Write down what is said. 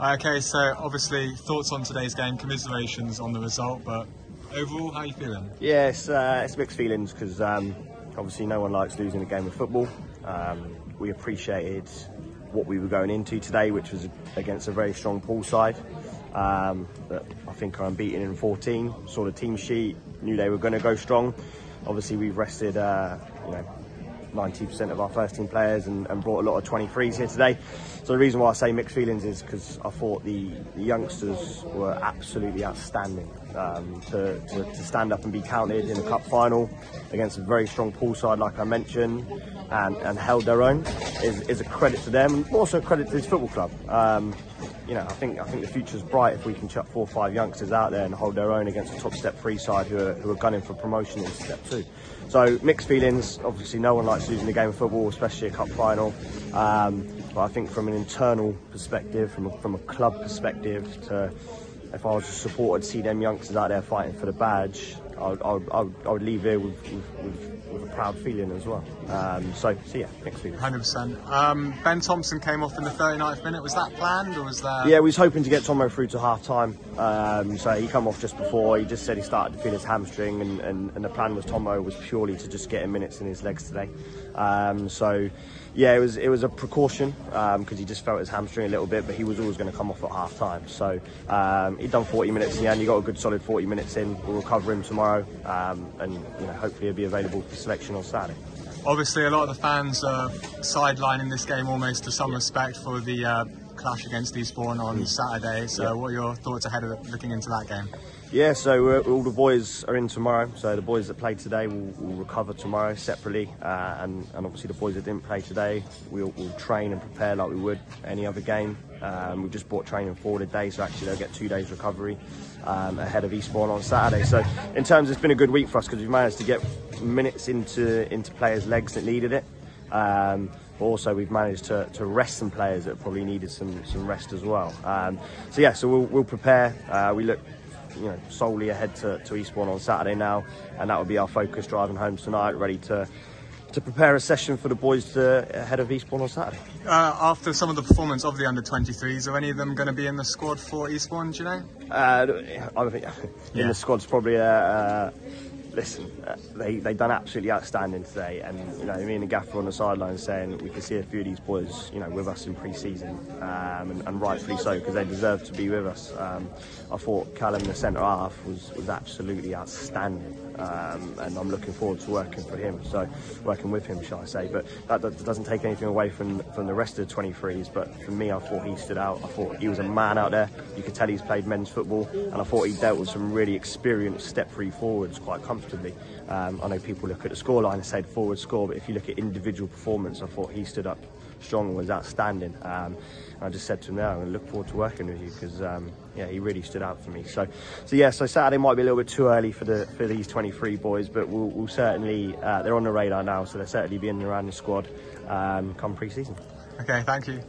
Okay, so obviously thoughts on today's game, commiserations on the result, but overall, how are you feeling? Yeah, it's mixed feelings because obviously no one likes losing a game of football. We appreciated what we were going into today, which was against a very strong Poole side that I think are unbeaten in 14. Saw the team sheet, knew they were going to go strong. Obviously we've rested 90% of our first team players and brought a lot of 23s here today. So the reason why I say mixed feelings is because I thought the youngsters were absolutely outstanding. To stand up and be counted in a cup final against a very strong Poole side, like I mentioned, and held their own is a credit to them, and also a credit to this football club. I think the future's bright if we can chuck 4 or 5 youngsters out there and hold their own against a top Step 3 side who are gunning for promotion in Step 2. So mixed feelings. Obviously, no one likes losing a game of football, especially a cup final. But I think from an internal perspective, from a club perspective, if I was a supporter to see them youngsters out there fighting for the badge, I would leave here with a proud feeling as well. So yeah, mixed feelings. 100%. Ben Thompson came off in the 39th minute. Was that planned, or was that? Yeah, we was hoping to get Tomo through to half time. So he come off just before. He just said he started to feel his hamstring, and the plan was Tomo was purely to just get him minutes in his legs today. So yeah, it was a precaution because he just felt his hamstring a little bit, but he was always going to come off at half time. So he'd done 40 minutes in the end. He got a good solid 40 minutes in. We'll recover him tomorrow, and hopefully he'll be available for selection on Saturday. Obviously, a lot of the fans are sidelining this game almost to some respect for the clash against Eastbourne on Saturday. So what are your thoughts ahead of looking into that game? Yeah, so all the boys are in tomorrow. So the boys that played today will recover tomorrow separately, and obviously the boys that didn't play today, we'll train and prepare like we would any other game. We've just brought training forward a day, so actually they'll get 2 days recovery ahead of Eastbourne on Saturday. So in terms, it's been a good week for us because we've managed to get minutes into players' legs that needed it. But also we've managed to rest some players that probably needed some rest as well. So we'll prepare. We look solely ahead to Eastbourne on Saturday now, and that will be our focus driving home tonight, ready to prepare a session for the boys ahead of Eastbourne on Saturday. After some of the performance of the under-23s, are any of them going to be in the squad for Eastbourne, do you know? I think in the squad's probably listen, they done absolutely outstanding today, and me and the gaffer on the sideline saying we can see a few of these boys with us in pre-season, and rightfully so, because they deserve to be with us. I thought Callum, the centre half, was absolutely outstanding, and I'm looking forward to working with him, shall I say. But that doesn't take anything away from the rest of the 23s. But for me, I thought he stood out. I thought he was a man out there. You could tell he's played men's football, and I thought he dealt with some really experienced Step 3 forwards quite comfortably. I know people look at the scoreline and say forward score, but if you look at individual performance, I thought he stood up strong and was outstanding. I just said to him, I'm going to look forward to working with you because he really stood out for me. So Saturday might be a little bit too early for these 23 boys, but we'll certainly they're on the radar now, so they'll certainly be in and around the squad come pre-season. Okay, thank you.